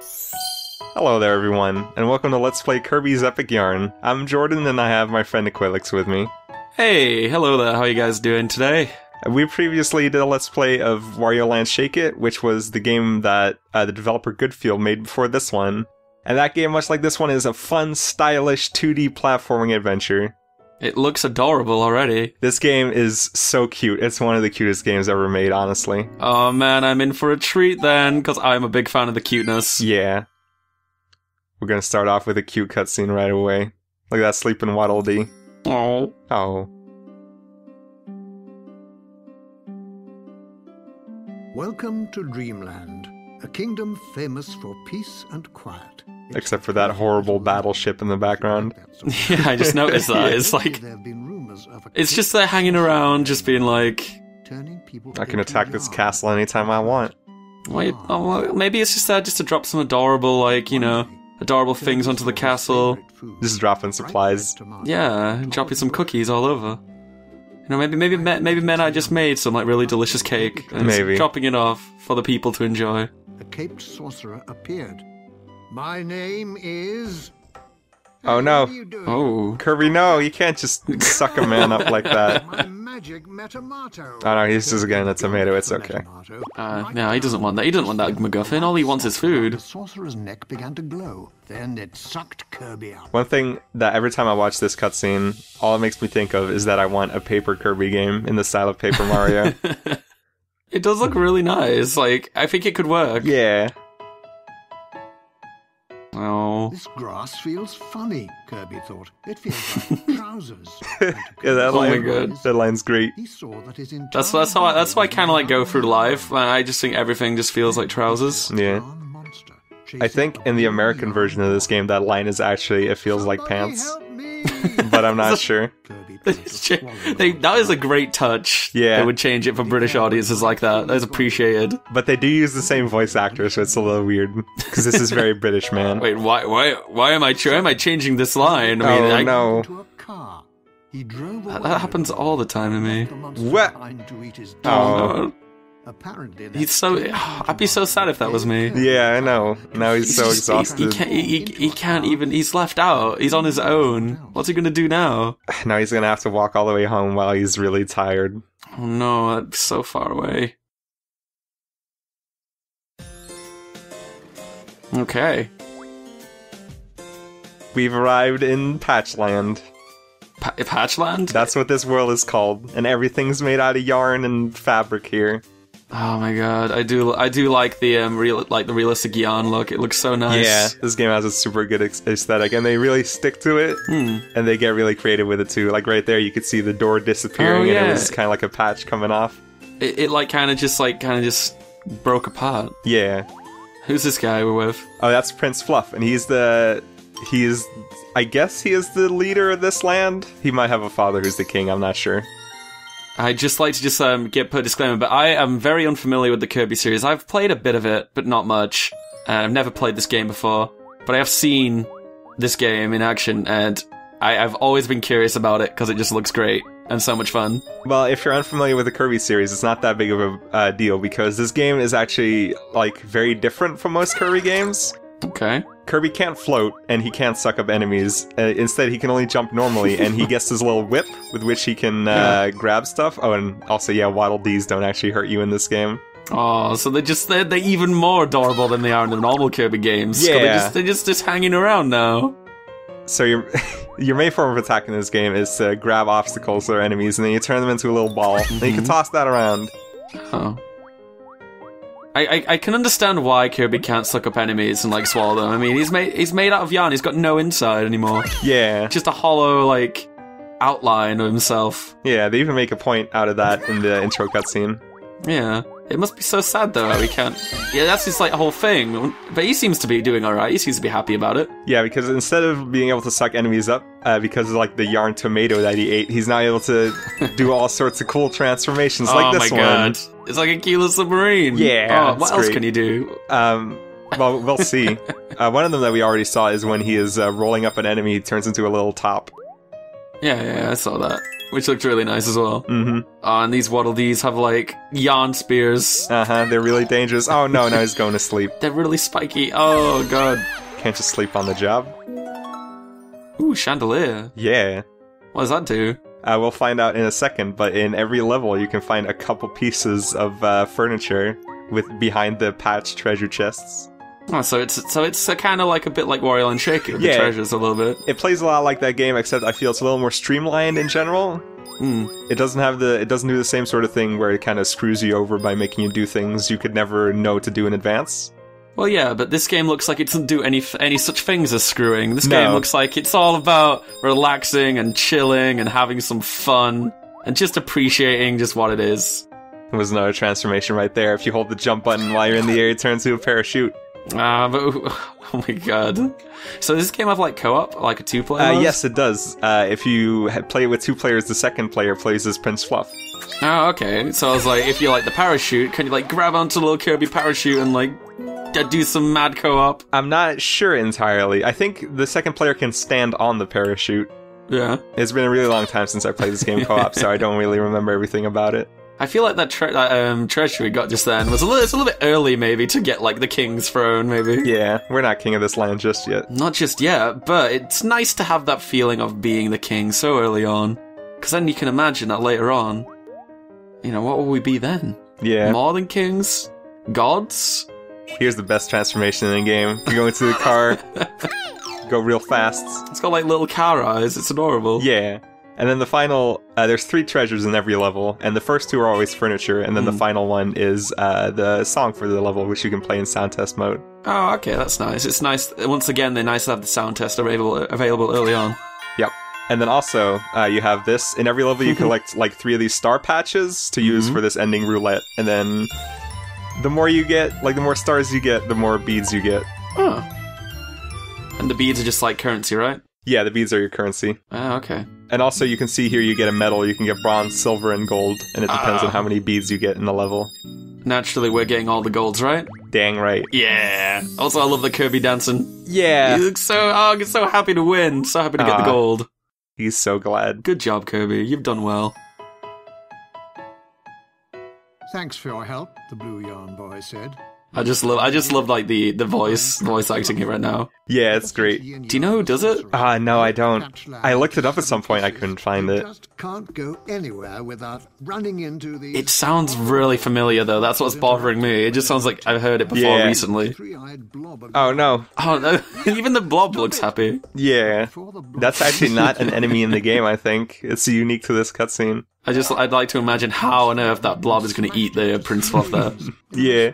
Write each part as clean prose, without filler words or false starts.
Hello there everyone, and welcome to Let's Play Kirby's Epic Yarn. I'm Jordan and I have my friend Aquilix with me. Hey, hello there, how are you guys doing today? We previously did a Let's Play of Wario Land Shake It, which was the game that the developer Goodfield made before this one. And that game, much like this one, is a fun, stylish 2D platforming adventure. It looks adorable already. This game is so cute. It's one of the cutest games ever made, honestly. Oh man, I'm in for a treat then, because I'm a big fan of the cuteness. Yeah. We're gonna start off with a cute cutscene right away. Look at that sleeping Waddle Dee. Oh. Oh. Welcome to Dreamland, a kingdom famous for peace and quiet. Except for that horrible battleship in the background. Yeah, I just noticed that. It's like, it's just there hanging around, just being like, I can attack this castle anytime I want. wait, oh, maybe it's just there just to drop some adorable, like, you know, adorable things onto the castle. Just dropping supplies. Yeah, dropping some cookies all over. You know, maybe men I just made some like really delicious cake and Maybe. dropping it off for the people to enjoy. A caped sorcerer appeared. My name is... Oh no. What are you doing? Oh. Kirby, no, you can't just suck a man up like that. My magic metamato. Oh no, he's just getting a tomato, it's okay. No, he doesn't want that. He doesn't want that MacGuffin. All he wants is The food. sorcerer's neck began to glow. Then it sucked Kirby up. One thing that every time I watch this cutscene, all it makes me think of is that I want a Paper Kirby game in the style of Paper Mario. It does look really nice. Like, I think it could work. Yeah. Oh. This grass feels funny, Kirby thought. It feels like trousers. Yeah, that Oh my line, God. that line's great. He saw that his entire That's why I kind of like go through life. I just think everything just feels like trousers. Yeah. monster I think in the American version of this game, that line is actually, it feels like pants. But I'm not sure. That is a great touch. Yeah. They would change it for British audiences like that. That is appreciated. But they do use the same voice actor, so it's a little weird. Because this is very British, man. Wait, why am I changing this line? I mean, Oh no. To a car. He drove That happens all the time to me. What? Oh. Apparently, He's so. I'd be so sad if that was me. Yeah, I know. Now he's so exhausted. He can't even. He's left out. He's on his own. What's he gonna do now? Now he's gonna have to walk all the way home while he's really tired. Oh no, that's so far away. Okay. We've arrived in Patchland. Patchland? That's what this world is called, and everything's made out of yarn and fabric here. Oh my god, I do like the the realistic yarn look. It looks so nice. Yeah, this game has a super good aesthetic, and they really stick to it, and they get really creative with it too. Like right there, you could see the door disappearing, Oh, yeah. and it was kind of like a patch coming off. It like kind of just broke apart. Yeah. Who's this guy we're with? Oh, that's Prince Fluff, and I guess he is the leader of this land. He might have a father who's the king, I'm not sure. I'd just like to put a disclaimer, but I am very unfamiliar with the Kirby series. I've played a bit of it, but not much. I've never played this game before, but I have seen this game in action, and I've always been curious about it because it just looks great and so much fun. Well, if you're unfamiliar with the Kirby series, it's not that big of a deal, because this game is actually, like, very different from most Kirby games. Okay. Kirby can't float, and he can't suck up enemies. Instead, he can only jump normally, and he gets his little whip with which he can grab stuff. Oh, and also, yeah, Waddle Dees don't actually hurt you in this game. Oh, so they're even more adorable than they are in the normal Kirby games. Yeah. They're just hanging around now. So your main form of attack in this game is to grab obstacles or enemies, and then you turn them into a little ball, and you can toss that around. Oh. I can understand why Kirby can't suck up enemies and like swallow them. I mean, he's made out of yarn. He's got no inside anymore. Yeah. Just a hollow like outline of himself. Yeah, they even make a point out of that in the intro cutscene. Yeah. It must be so sad though that we can't. Yeah, that's just like a whole thing. But he seems to be doing alright. He seems to be happy about it. Yeah, because instead of being able to suck enemies up, because of like the yarn tomato that he ate, he's now able to do all sorts of cool transformations like this one. Oh my god. It's like a keyless submarine. Yeah. Oh, what else can you do? Well, we'll see. One of them that we already saw is when he is rolling up an enemy, he turns into a little top. Yeah, I saw that. which looked really nice as well. Mm-hmm. And these Waddle Dees have, like, yarn spears. They're really dangerous. Oh no, now he's going to sleep. They're really spiky. Oh, God. Can't just sleep on the job. Ooh, chandelier. Yeah. What does that do? We'll find out in a second, but in every level you can find a couple pieces of furniture behind the patched treasure chests. Oh, so it's kind of like a bit like Wario Land Shake It with the treasures a little bit. It plays a lot like that game, except I feel it's a little more streamlined in general. It doesn't do the same sort of thing where it kind of screws you over by making you do things you could never know to do in advance. Well, yeah, but this game looks like it doesn't do any such things as screwing. This game looks like it's all about relaxing and chilling and having some fun and just appreciating just what it is. There was another transformation right there. If you hold the jump button while you're in the air, it turns into a parachute. Oh my god. So does this game have like co-op, like a two-player mode? Yes, it does. If you play it with 2 players, the second player plays as Prince Fluff. Oh, okay. So I was like, if you like the parachute, can you like grab onto the little Kirby parachute and like do some mad co-op? I'm not sure entirely. I think the second player can stand on the parachute. Yeah. It's been a really long time since I played this game co-op, so I don't really remember everything about it. I feel like that treasure we got just then was a little bit early, maybe, to get, like, the King's Throne, maybe. Yeah, we're not king of this land just yet. Not just yet, but it's nice to have that feeling of being the king so early on. Because then you can imagine that later on, you know, what will we be then? Yeah. More than kings? Gods? Here's the best transformation in the game. You go into the car, go real fast. It's got, like, little car eyes. It's adorable. Yeah. And then the final, there's 3 treasures in every level, and the first 2 are always furniture, and then the final one is the song for the level, which you can play in sound test mode. Oh, okay, that's nice. It's nice. Once again, they're nice to have the sound test available early on. Yep. And then also, you have this. In every level, you collect, like, 3 of these star patches to use for this ending roulette, and then the more you get, like, the more stars you get, the more beads you get. Oh. And the beads are just, like, currency, right? Yeah, the beads are your currency. Oh, okay. And also, you can see here you get a medal. You can get bronze, silver, and gold, and it depends on how many beads you get in the level. Naturally, we're getting all the golds, right? Dang right. Yeah. Also, I love the Kirby dancing. Yeah. He looks so happy to win. So happy to get the gold. He's so glad. Good job, Kirby. You've done well. Thanks for your help, the Blue Yarn Boy said. I just love like the voice acting here right now. Yeah, it's great. Do you know who does it? No, I don't. I looked it up at some point. I couldn't find it. Just can't go anywhere without running into the. It sounds really familiar though. That's what's bothering me. It just sounds like I've heard it before recently. Oh no. Oh no. Even the blob looks happy. Yeah. That's actually not an enemy in the game, I think. It's unique to this cutscene. I'd like to imagine how on earth that blob is going to eat the Prince Fluff there. Yeah.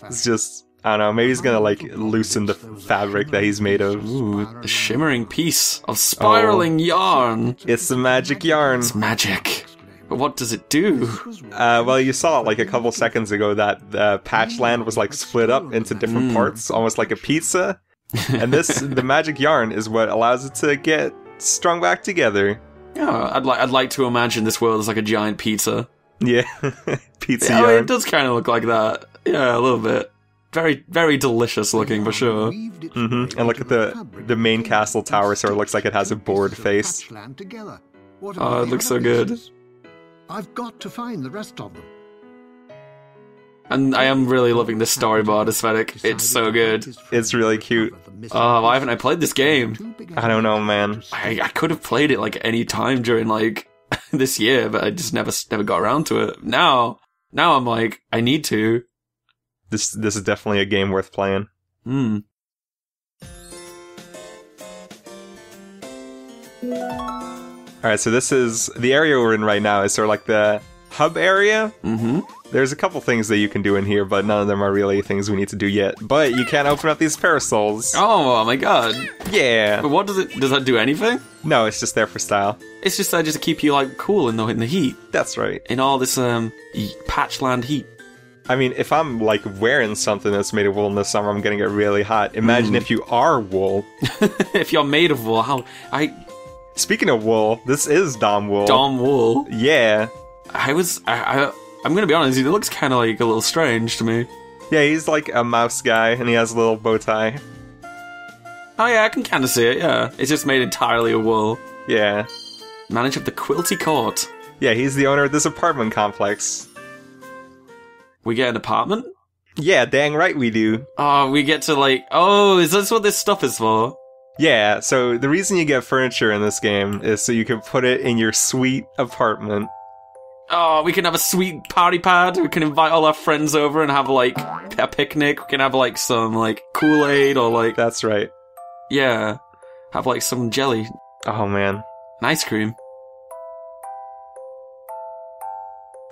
It's just, I don't know, maybe he's going to, like, loosen the fabric that he's made of. Ooh, a shimmering piece of spiraling yarn. It's the magic yarn. It's magic. But what does it do? Well, you saw, like, a couple seconds ago that Patch Land was, like, split up into different parts, almost like a pizza. And the magic yarn is what allows it to get strung back together. Yeah, I'd like to imagine this world is like a giant pizza. Yeah, pizza yeah, yarn. It does kind of look like that. Yeah, a little bit. Very, very delicious looking for sure. Mm-hmm. And look at the main castle tower, so it looks like it has a bored face. Oh, it looks so good. I've got to find the rest of them. And I am really loving the storyboard aesthetic. It's so good. It's really cute. Oh, why haven't I played this game? I don't know, man. I could have played it like any time during like this year, but I just never got around to it. Now I'm like, I need to. This is definitely a game worth playing. Alright, so this is the area we're in right now is sort of like the hub area. There's a couple things that you can do in here, but none of them are really things we need to do yet. But you can open up these parasols. Oh my god. Yeah. But what does that do anything? No, it's just there for style. It's just there just to keep you like cool in the heat. That's right. In all this patchland heat. I mean, if I'm like wearing something that's made of wool in the summer, I'm gonna get really hot. Imagine if you are wool. If you're made of wool, Speaking of wool, this is Dom wool. Dom wool. Yeah. I'm gonna be honest, he looks kind of like a little strange to me. Yeah, he's like a mouse guy, and he has a little bow tie. Oh yeah, I can kind of see it, yeah. It's just made entirely of wool. Yeah. Manager of the Quilty Court. Yeah, he's the owner of this apartment complex. We get an apartment? Yeah, dang right we do. Oh, we get to like... Oh, is this what this stuff is for? Yeah, so the reason you get furniture in this game is so you can put it in your sweet apartment. Oh, we can have a sweet party pad. We can invite all our friends over and have like a picnic. We can have like some like Kool-Aid or like... That's right. Yeah. Have like some jelly. Oh man. And ice cream.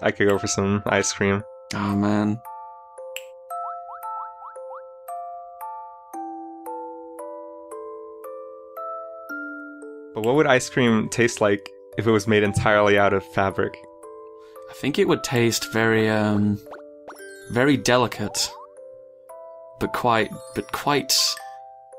I could go for some ice cream. Oh man. But what would ice cream taste like if it was made entirely out of fabric? I think it would taste very, very delicate, but quite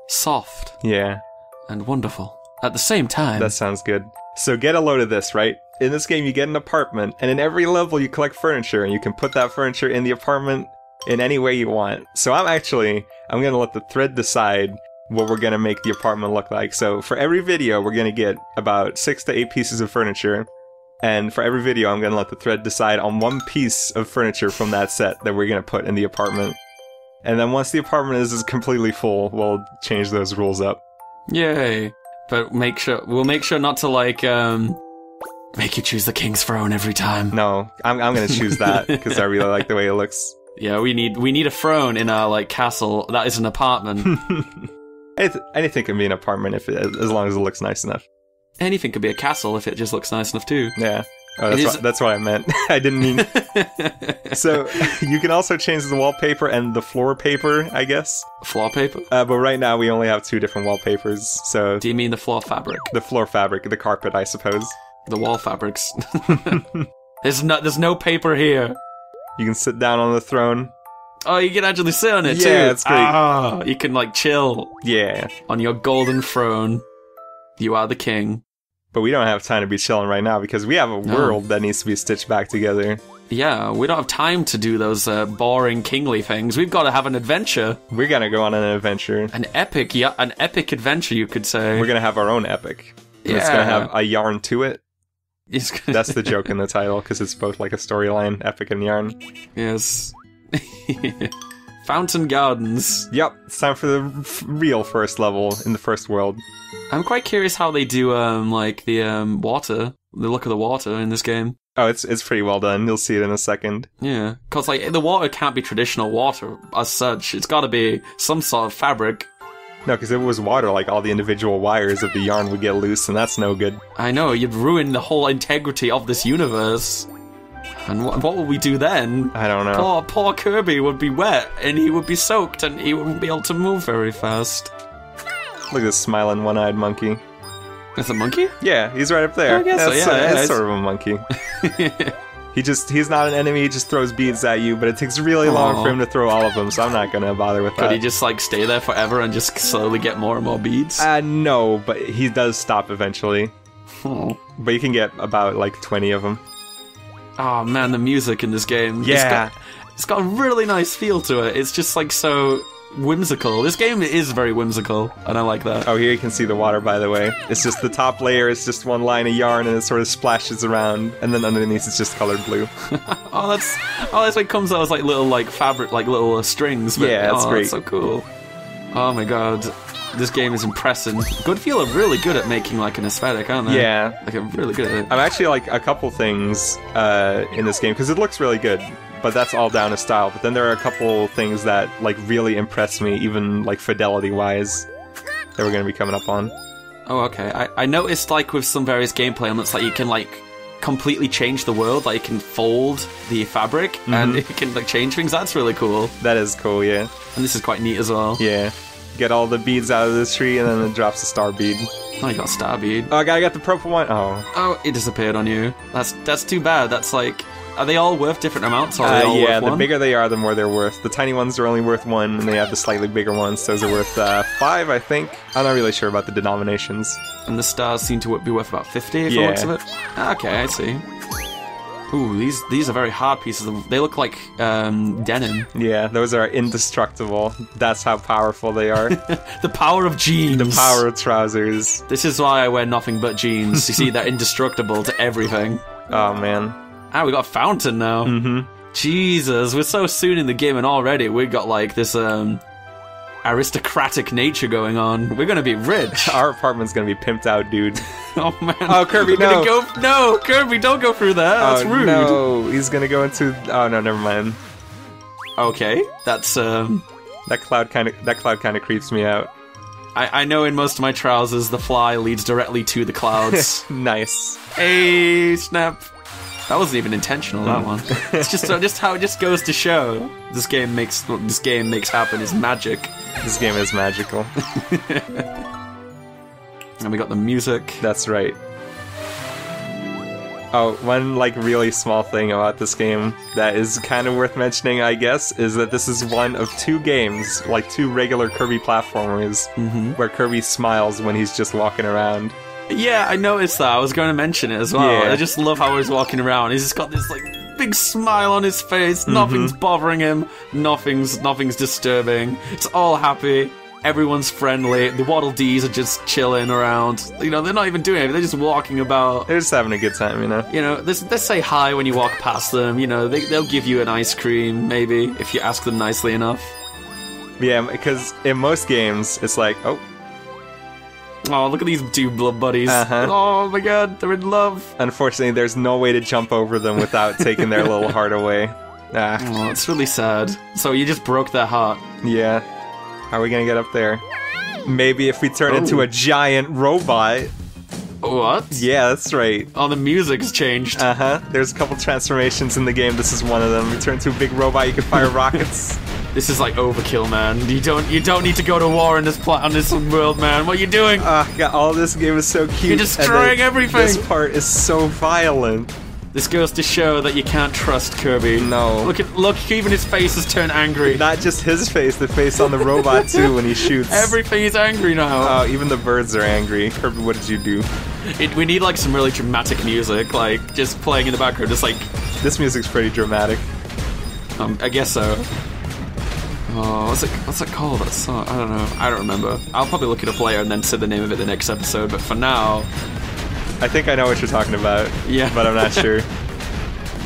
soft. Yeah. And wonderful at the same time. That sounds good. So get a load of this, right? In this game, you get an apartment, and in every level, you collect furniture, and you can put that furniture in the apartment in any way you want. So I'm gonna let the thread decide what we're gonna make the apartment look like. So for every video, we're gonna get about 6 to 8 pieces of furniture. And for every video, I'm gonna let the thread decide on one piece of furniture from that set that we're gonna put in the apartment. And then once the apartment is completely full, we'll change those rules up. Yay. But we'll make sure not to like, make you choose the king's throne every time. No, I'm gonna choose that, because I really like the way it looks. Yeah, we need a throne in our, like, castle that is an apartment. Anything can be an apartment as long as it looks nice enough. Anything could be a castle if it just looks nice enough too. Yeah. Oh, that's what I meant. I didn't mean... So, you can also change the wallpaper and the floor paper, I guess. Floor paper? But right now we only have 2 different wallpapers, so... Do you mean the floor fabric? The floor fabric, the carpet, I suppose. The wall fabrics. There's no paper here. You can sit down on the throne. Oh, you can actually sit on it too. Yeah, it's great. Ah, you can like chill. Yeah. On your golden throne. You are the king. But we don't have time to be chilling right now because we have a world that needs to be stitched back together. Yeah, we don't have time to do those boring kingly things. We've got to have an adventure. We're gonna go on an adventure. An epic adventure, you could say. We're gonna have our own epic. Yeah. It's gonna have a yarn to it. That's the joke in the title, because it's both like a storyline, epic and yarn. Yes. Fountain Gardens. Yep, it's time for the real first level in the first world. I'm quite curious how they do, like, the, water. The look of the water in this game. Oh, it's pretty well done. You'll see it in a second. Yeah, because, like, the water can't be traditional water as such. It's gotta be some sort of fabric. No, because if it was water, like, all the individual wires of the yarn would get loose, and that's no good. I know, you'd ruin the whole integrity of this universe. And what will we do then? I don't know. Poor Kirby would be wet, and he would be soaked, and he wouldn't be able to move very fast. Look at this smiling one-eyed monkey. It's a monkey? Yeah, he's right up there. I guess so, yeah. It's sort of a monkey. He's not an enemy, he just throws beads at you, but it takes really long for him to throw all of them, so I'm not gonna bother with that. Could he just, like, stay there forever and just slowly get more and more beads? No, but he does stop eventually. Oh. But you can get about, like, 20 of them. Oh man, the music in this game. Yeah. It's got a really nice feel to it. It's just, like, so whimsical. This game is very whimsical, and I like that. Oh, here you can see the water, by the way. It's just the top layer is just one line of yarn, and it sort of splashes around, and then underneath it's just colored blue. that's what it comes out as, like, little, like, fabric, like, little strings. But, yeah, that's great. That's so cool. Oh my god. This game is impressive. Goodfeel are really good at making, like, an aesthetic, aren't they? Yeah. Like, I'm really good at it. I'm actually, like, a couple things in this game, because it looks really good, but that's all down to style. But then there are a couple things that, like, really impress me, even, like, fidelity-wise, that we're going to be coming up on. Oh, okay. I noticed, like, with some various gameplay elements, like, you can, like, completely change the world. Like, you can fold the fabric, and you can, like, change things. That's really cool. That is cool, yeah. And this is quite neat as well. Yeah. Get all the beads out of this tree, and then it drops a star bead. Oh, you got a star bead. Oh, I gotta get the purple one. Oh, it disappeared on you. That's too bad. That's like... Are they all worth different amounts, or are they all yeah, worth one? The bigger they are, the more they're worth. The tiny ones are only worth 1, and they have the slightly bigger ones. Those are worth 5, I think. I'm not really sure about the denominations. And the stars seem to be worth about 50, if yeah. it looks of it. Okay, I see. Ooh, these are very hard pieces. They look like denim. Yeah, those are indestructible. That's how powerful they are. The power of jeans. The power of trousers. This is why I wear nothing but jeans. You see, they're indestructible to everything. Oh, man. Ah, we got a fountain now. Mm-hmm. Jesus, we're so soon in the game and already we got like this aristocratic nature going on. We're gonna be rich. Our apartment's gonna be pimped out, dude. Oh man. Oh, Kirby, no. No, Kirby, don't go through there. That's rude. No, he's gonna go into. Oh no, never mind. Okay, that's That cloud kind of creeps me out. I know in most of my trousers the fly leads directly to the clouds. Nice. Hey, snap. That wasn't even intentional, that one. It's just how it just goes to show. This game makes happen is magic. This game is magical. And we got the music. That's right. Oh, one like really small thing about this game that is kind of worth mentioning, I guess, is that this is one of two games, like two regular Kirby platformers, where Kirby smiles when he's just walking around. Yeah, I noticed that. I was going to mention it as well. Yeah. I just love how he's walking around. He's just got this like big smile on his face. Nothing's bothering him. Nothing's disturbing. It's all happy. Everyone's friendly. The Waddle Dees are just chilling around. You know, they're not even doing anything. They're just walking about. They're just having a good time, you know? You know, they say hi when you walk past them. You know, they'll give you an ice cream, maybe, if you ask them nicely enough. Yeah, because in most games, it's like, oh, oh, look at these two blood buddies. Oh my god, they're in love. unfortunately, there's no way to jump over them without taking their little heart away. Ah, Oh, it's really sad. So you just broke their heart. yeah. How are we gonna get up there? Maybe if we turn into a giant robot. What? Yeah, that's right. Oh, the music's changed. There's a couple transformations in the game. This is one of them. We turn into a big robot. You can fire rockets. This is like overkill, man. You don't need to go to war in this on this world, man. What are you doing? God, all this game is so cute. You're destroying and then everything. This part is so violent. This goes to show that you can't trust Kirby. No. Look, even his face has turned angry. Not just his face, the face on the robot too when he shoots. Everything is angry now. Oh, even the birds are angry. Kirby, what did you do? We need like some really dramatic music, like just playing in the background, just like. This music's pretty dramatic. I guess so. Oh, what's it called? That song? I don't know. I don't remember. I'll probably look it up later and then say the name of it the next episode. But for now, I think I know what you're talking about. Yeah. But I'm not sure.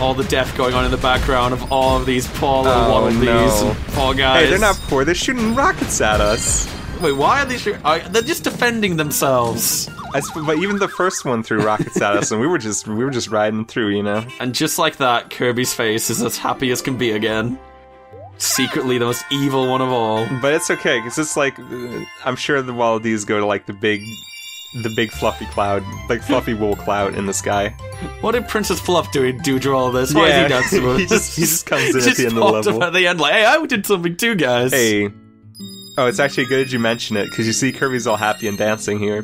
all the death going on in the background of all of these poor little Waddle Dees and poor guys. Hey, they're not poor. They're shooting rockets at us. Wait, why are they shooting? They're just defending themselves. But even the first one threw rockets at us, and we were just riding through, you know. And just like that, Kirby's face is as happy as can be again. Secretly the most evil one of all. But it's okay, because it's like, I'm sure the Waddle Dees go to like the big fluffy cloud, like fluffy wool cloud in the sky. What did Princess Fluff do during all this? Why is he dancing with he just comes in at the end of the level. At the end, like, hey, I did something too, guys. Hey. Oh, it's actually good you mention it, because you see Kirby's all happy and dancing here.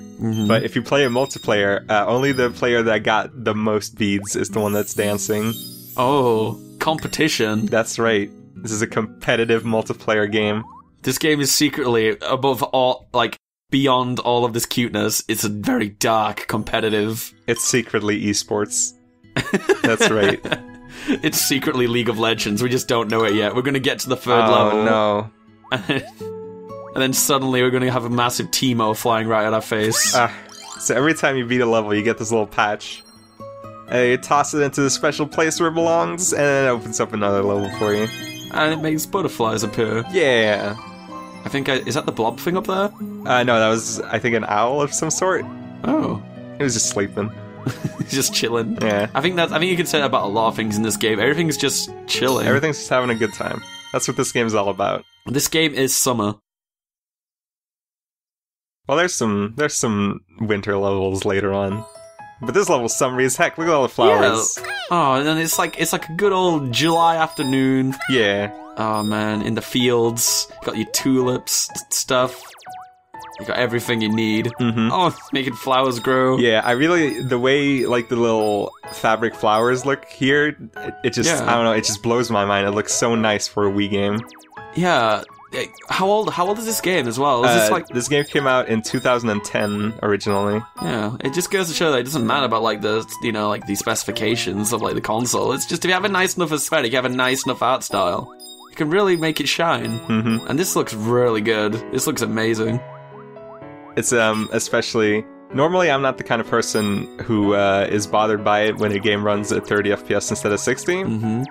But if you play a multiplayer, only the player that got the most beads is the one that's dancing. Oh, competition. That's right. This is a competitive multiplayer game. This game is secretly, above all, like, beyond all of this cuteness, it's a very dark, competitive. It's secretly esports. That's right. It's secretly League of Legends. We just don't know it yet. We're going to get to the third level. Oh, no. And then suddenly we're going to have a massive Teemo flying right at our face. So every time you beat a level, you get this little patch. And you toss it into the special place where it belongs, and then it opens up another level for you. And it makes butterflies appear. Yeah. I think, is that the blob thing up there? No, that was, I think, an owl of some sort. Oh. It was just sleeping. Just chilling. Yeah. I think you can say that about a lot of things in this game. Everything's just chilling. Everything's just having a good time. That's what this game's all about. This game is summer. Well, there's some winter levels later on. But this level's summery as heck. Look at all the flowers. Yeah. Oh, and then it's like a good old July afternoon. Yeah. Oh man, in the fields, you got your tulips stuff. You got everything you need. Oh, it's making flowers grow. Yeah, the way like the little fabric flowers look here, it just I don't know, it just blows my mind. It looks so nice for a Wii game. Yeah, how old is this game as well? Is this like... This game came out in 2010 originally. Yeah, it just goes to show that it doesn't matter about like the like the specifications of like the console. It's just if you have a nice enough aesthetic, you have a nice enough art style, you can really make it shine. Mm-hmm. And this looks really good. This looks amazing. It's especially... Normally, I'm not the kind of person who is bothered by it when a game runs at 30 FPS instead of 60. Mm-hmm.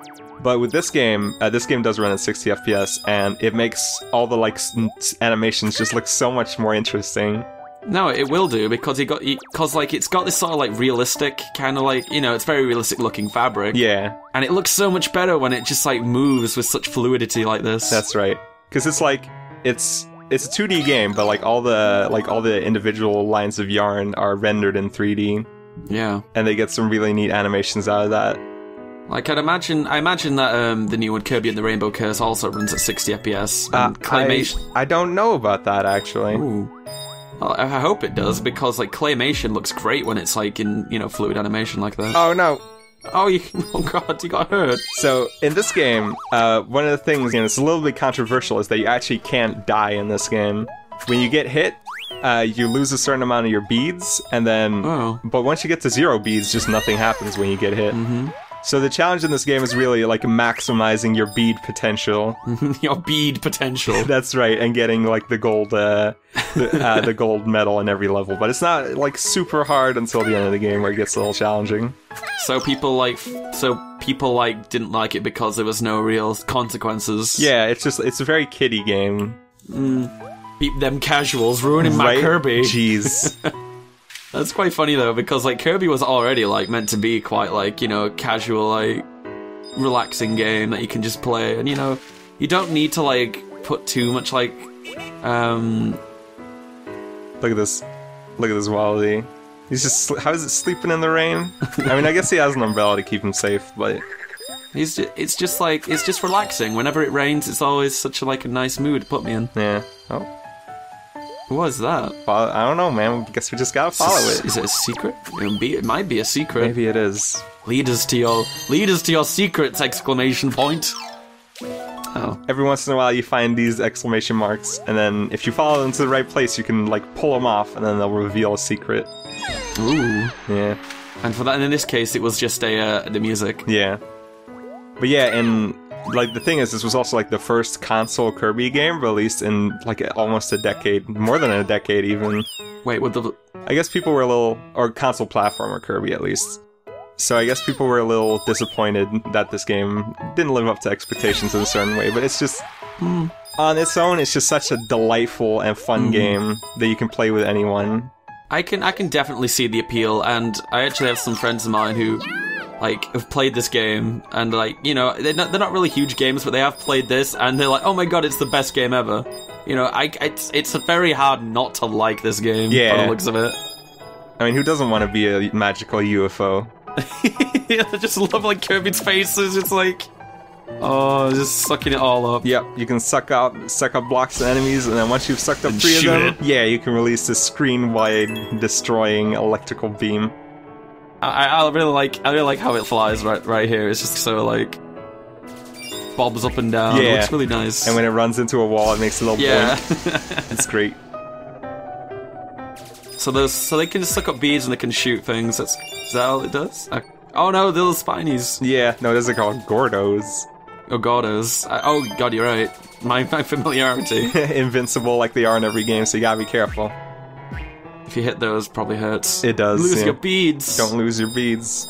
But with this game does run at 60 FPS, and it makes all the like animations just look so much more interesting. No, it will do because it's got this sort of like realistic kind of like it's very realistic looking fabric. Yeah, and it looks so much better when it just like moves with such fluidity like this. That's right, because it's a 2D game, but like all the individual lines of yarn are rendered in 3D. Yeah, and they get some really neat animations out of that. Like I imagine that the new one, Kirby and the Rainbow Curse, also runs at 60 FPS. Claymation. I don't know about that actually. Ooh. Well, I hope it does because like claymation looks great when it's like in fluid animation like that. Oh no. Oh god, you got hurt. So, in this game, one of the things, it's a little bit controversial, is that you actually can't die in this game. When you get hit, you lose a certain amount of your beads, and then... Oh. But once you get to 0 beads, just nothing happens when you get hit. Mm-hmm. So the challenge in this game is really, like, maximizing your bead potential. Your bead potential. That's right, and getting, like, the gold, the gold medal in every level. But it's not, like, super hard until the end of the game, where it gets a little challenging. So people didn't like it because there was no real consequences. Yeah, it's a very kiddie game. Them casuals ruining my Kirby. Jeez. That's quite funny though, because like Kirby was already like meant to be quite like casual, like relaxing game that you can just play, and you don't need to like put too much like Look at this Wally. He's just how is it sleeping in the rain? I mean, I guess he has an umbrella to keep him safe, but it's just relaxing. Whenever it rains, it's always such a nice mood to put me in. Yeah. Oh. What was that? Well, I don't know, man. I guess we just gotta follow it. Is it a secret? It might be a secret. Maybe it is. Lead us to your secrets! Exclamation point. Oh. Every once in a while, you find these exclamation marks, and then if you follow them to the right place, you can like pull them off, and then they'll reveal a secret. Ooh. Yeah. And for that, and in this case, it was just the music. Yeah. But yeah, and like the thing is, this was also like the first console Kirby game released in like almost a decade, more than a decade even. Wait, what the? I guess people were a little, or console platformer Kirby at least. So I guess people were a little disappointed that this game didn't live up to expectations in a certain way. But it's just on its own, it's just such a delightful and fun game that you can play with anyone. I can definitely see the appeal, and I actually have some friends of mine who like have played this game, and like they're not really huge games, but they have played this, and they're like, oh my god, it's the best game ever. It's very hard not to like this game. Yeah. By the looks of it. I mean, who doesn't want to be a magical UFO? Yeah, I just love like Kirby's faces. It's like, oh, just sucking it all up. Yep, you can suck up blocks of enemies, and then once you've sucked up 3 of them, yeah, you can release this screen-wide destroying electrical beam. I really like how it flies right here. It's just so like bobs up and down. Yeah. It looks really nice. And when it runs into a wall, it makes a little yeah. boink. It's great. So they can just suck up beads and they can shoot things. Is that all it does? Oh no, they're little spinies. Yeah, no, those are called Gordos. Oh, Gordos. Oh god, you're right. My familiarity. Invincible like they are in every game, so you gotta be careful. If you hit those, probably hurts. It does. Lose your beads. Don't lose your beads.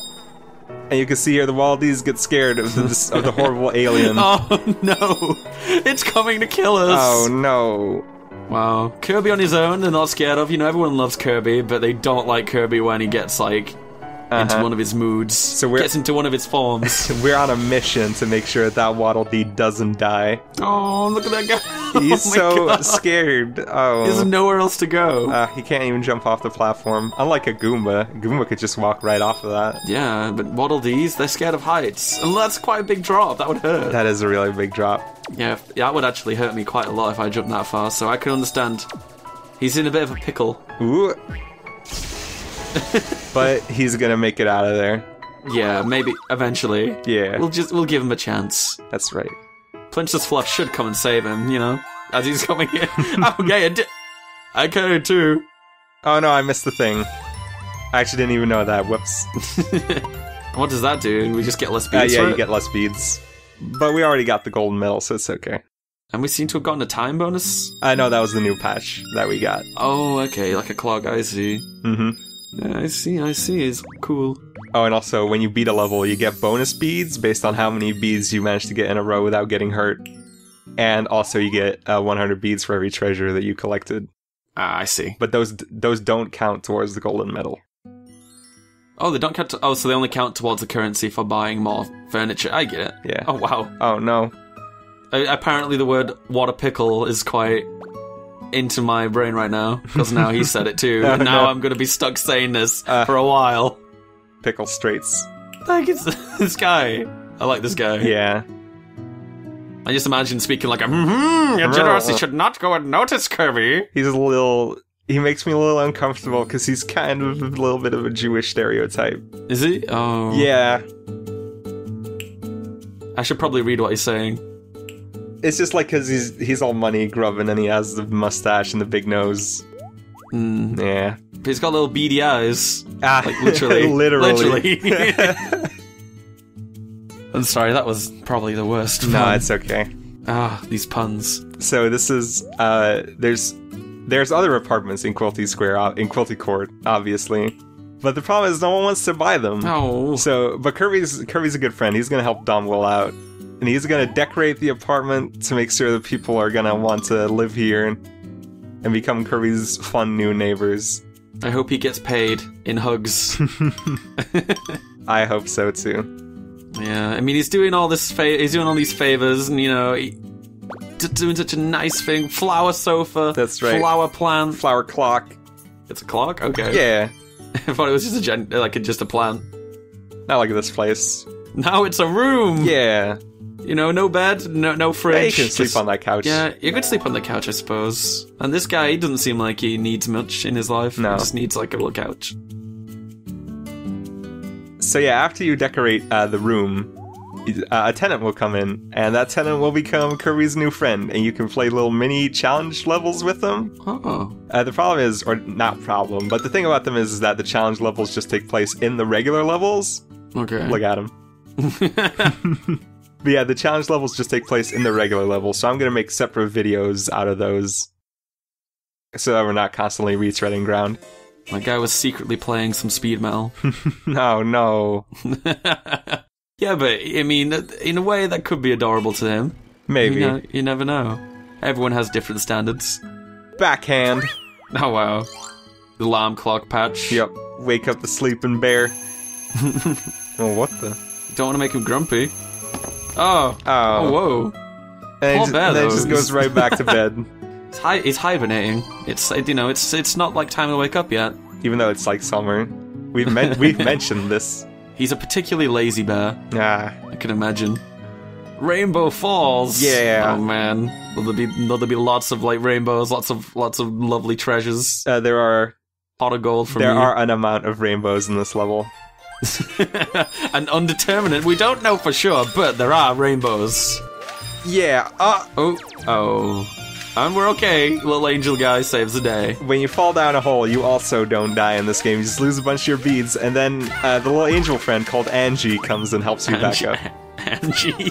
And you can see here the Waldies get scared of the horrible alien. Oh no! It's coming to kill us! Oh no. Wow. Kirby on his own, they're not scared of. Everyone loves Kirby, but they don't like Kirby when he gets, like, into one of his moods. So gets into one of his forms. We're on a mission to make sure that Waddle Dee doesn't die. Oh, look at that guy. He's so scared. Oh. There's nowhere else to go. He can't even jump off the platform. Unlike a Goomba. Goomba could just walk right off of that. Yeah, but Waddle Dees, they're scared of heights. And that's quite a big drop. That would hurt. That is a really big drop. Yeah, that would actually hurt me quite a lot if I jumped that far, so I can understand. He's in a bit of a pickle. Ooh. But he's gonna make it out of there. Yeah, maybe eventually. Yeah. We'll give him a chance. That's right. Princess Fluff should come and save him, as he's coming in. Okay, I carried 2. Oh no, I missed the thing. I actually didn't even know that. Whoops. What does that do? We just get less beads Yeah, for you it? get less beads. But we already got the golden medal, so it's okay. And we seem to have gotten a time bonus? I know that was the new patch that we got. Oh, okay, like a clog, I see. Mm-hmm. Yeah, I see, it's cool. Oh, and also, when you beat a level, you get bonus beads based on how many beads you manage to get in a row without getting hurt. And also, you get 100 beads for every treasure that you collected. Ah, I see. But those don't count towards the golden medal. Oh, they don't count. So they only count towards the currency for buying more furniture. I get it. Yeah. Oh wow. Oh no. Apparently, the word "water pickle" is quite into my brain right now because now he said it too, and now I'm going to be stuck saying this for a while. Pickle Straits. Like it's this guy. I like this guy. Yeah. I just imagine speaking like your generosity should not go unnoticed, Kirby. He's a little. He makes me a little uncomfortable because he's kind of a little bit of a Jewish stereotype. Is he? Oh. Yeah. I should probably read what he's saying. It's just like because he's all money grubbing and he has the mustache and the big nose. Yeah. But he's got little beady eyes. Like literally. Literally. I'm sorry, that was probably the worst. No, it's okay. These puns. So this is there's other apartments in Quilty Square, in Quilty Court, obviously. But the problem is no one wants to buy them. Oh. But Kirby's a good friend. He's gonna help Domwell out. And he's gonna decorate the apartment to make sure that people are gonna want to live here and become Kirby's fun new neighbors. I hope he gets paid in hugs. I hope so too. Yeah, I mean he's doing all these favors, and doing such a nice thing. Flower sofa. That's right. Flower plant. Flower clock. It's a clock? Okay. Yeah. I thought it was just just a plant. Not like this place. Now it's a room. Yeah. No bed, no fridge. Yeah, you can sleep on that couch. Yeah, you could sleep on the couch, I suppose. And this guy, he doesn't seem like he needs much in his life. No. He just needs like a little couch. So yeah, after you decorate the room, a tenant will come in, and that tenant will become Kirby's new friend, and you can play little mini challenge levels with them. Oh. The problem is, or not problem, but the thing about them is that the challenge levels just take place in the regular levels. Okay. Look at him. But yeah, the challenge levels just take place in the regular levels, so I'm going to make separate videos out of those so that we're not constantly retreading ground. My guy was secretly playing some speed metal. Oh, no. Yeah, but, I mean, in a way that could be adorable to him. Maybe. You never know. Everyone has different standards. Backhand. Oh, wow. The alarm clock patch. Yep. Wake up the sleeping bear. Oh, what the? Don't want to make him grumpy. Oh, whoa. And then it just goes right back to bed. It's hibernating. It's not like time to wake up yet. Even though it's like summer. We've mentioned this. He's a particularly lazy bear. I can imagine. Rainbow Falls. Yeah. Oh man, will there be lots of like rainbows, lots of lovely treasures. There are pot of gold from me. There are an amount of rainbows in this level. And undeterminate. We don't know for sure, but there are rainbows. Yeah. And we're okay. Little angel guy saves the day. When you fall down a hole, you also don't die in this game. You just lose a bunch of your beads, and then the little angel friend called Angie comes and helps you back up. Angie.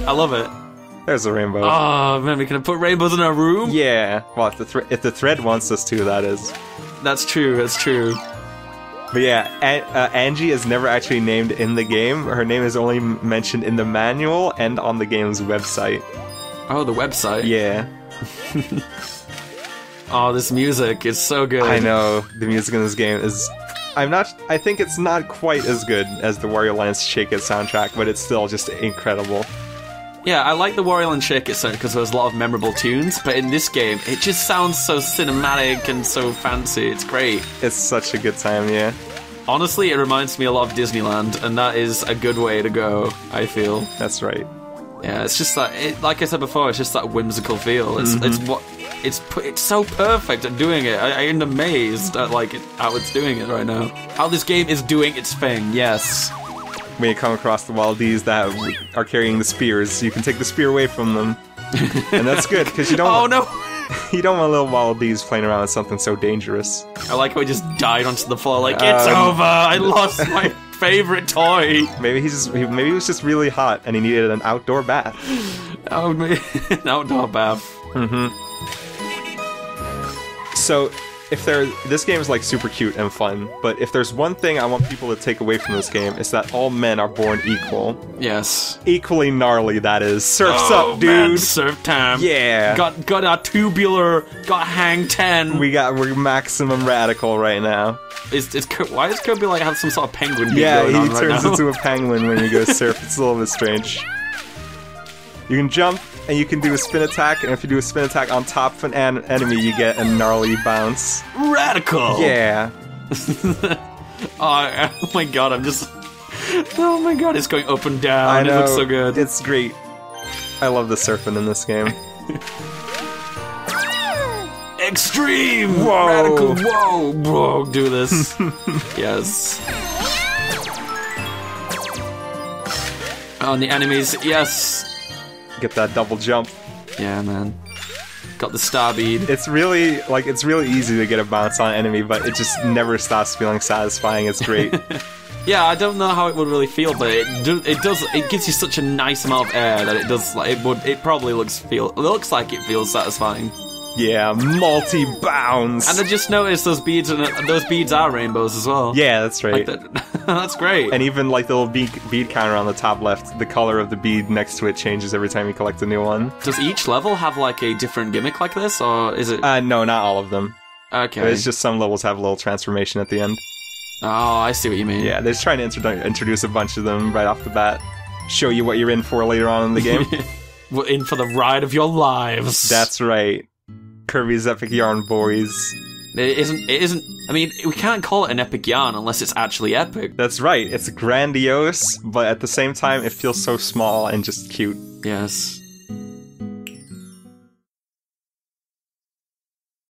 I love it. There's a rainbow. Oh, man, we can put rainbows in our room? Yeah. Well, if the thread wants us to, that is. That's true. But yeah, Angie is never actually named in the game. Her name is only mentioned in the manual and on the game's website. Oh, the website? Yeah. Oh, this music is so good. I know. The music in this game is... I think it's not quite as good as the Wario Land Shake It soundtrack, but it's still just incredible. Yeah, I like the Wario Land Shake It soundtrack because there's a lot of memorable tunes, but in this game, it just sounds so cinematic and so fancy. It's great. It's such a good time, yeah. Honestly, it reminds me a lot of Disneyland, and that is a good way to go, I feel. That's right. Yeah, it's just that, like I said before, it's just that whimsical feel. It's so perfect at doing it. I am amazed at how it's doing it right now. How this game is doing its thing, yes. When you come across the wildies that are carrying the spears, you can take the spear away from them. And that's good, because you don't Oh no! you don't want little wallabies playing around with something so dangerous. I like how he just died onto the floor like, it's over! I lost my favorite toy! Maybe maybe he was just really hot and he needed an outdoor bath. Oh, an outdoor bath. So, this game is like super cute and fun, but if there's one thing I want people to take away from this game, it's that all men are born equal. Yes. Equally gnarly, that is. Surf's up, dude! Man, surf time. Yeah! Got a tubular, got hang 10. We're maximum radical right now. Why does Kirby like have some sort of penguin beat Yeah, going he on right turns now? into a penguin when you go surf. It's a little bit strange. You can jump, and you can do a spin attack, and if you do a spin attack on top of an enemy, you get a gnarly bounce. Radical! Yeah. Oh my god, oh my god, it's going up and down. I know. It looks so good. It's great. I love the surfing in this game. Extreme! Whoa! Radical, whoa, do this. Yes. Oh, and the enemies, yes! Get that double jump. Yeah, man. Got the star bead. It's really easy to get a bounce on an enemy, but it just never stops feeling satisfying. It's great. Yeah, I don't know how it would really feel, but it gives you such a nice amount of air that it does, like, it probably looks like it feels satisfying. Yeah, multi-bounce! And I just noticed those beads are rainbows as well. Yeah, that's right. That's great. And even like the little bead counter on the top left, the color of the bead next to it changes every time you collect a new one. Does each level have like a different gimmick like this, or is it? No, not all of them. Okay. It's just some levels have a little transformation at the end. Oh, I see what you mean. Yeah, they're just trying to introduce a bunch of them right off the bat. Show you what you're in for later on in the game. We're in for the ride of your lives. That's right. Kirby's Epic Yarn Boys. It isn't, I mean, we can't call it an epic yarn unless it's actually epic. That's right, it's grandiose, but at the same time, it feels so small and just cute. Yes.